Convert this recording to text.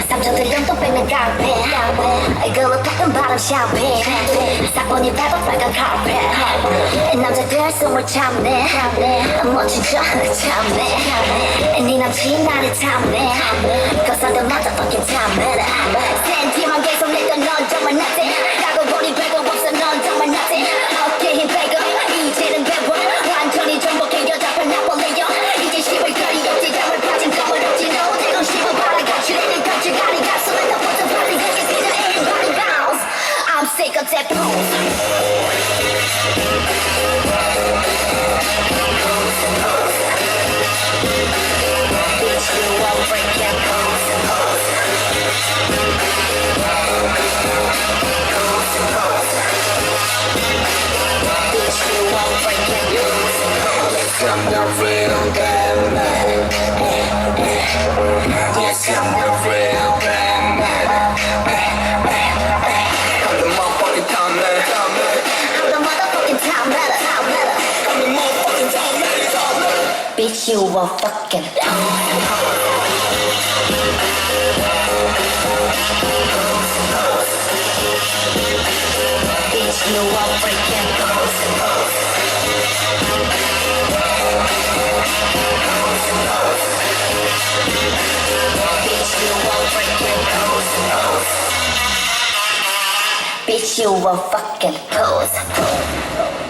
삼촌들은 또 빼면 깡패 이걸로 닦은 바람 샴페인 사본이 밟아 빨간 카펫 남자들 숨을 참네 멋진 척 참네 네 남친 나를 탐내 거사도 motherfucking 탐내 센티만 계속 내던 넌 정말 nothing 가고 보니 별거 없어 넌 정말 nothing 어깨 힘 빼고 이제는 배워 완전히 정복해 여자별 나폴레옹 이제 씹을 거리 없지 잠을 빠진 검을 없지 너 대건 씹어봐라 가출해낸 가출가리 가슴을 덮어서 빨리 가게 되는 everybody bounce I'm sick of that pose Bitch you won't break your pose Bitch you won't break your pose I'm the real gangman Yes I'm the real gangman I'm the motherfucking Tom Letter I'm the motherfucking Tom Letter I'm the motherfucking Tom Letter Bitch you won't fucking Bitch you won't break your pose Bitch you won't break your pose Bitch you won't fucking pose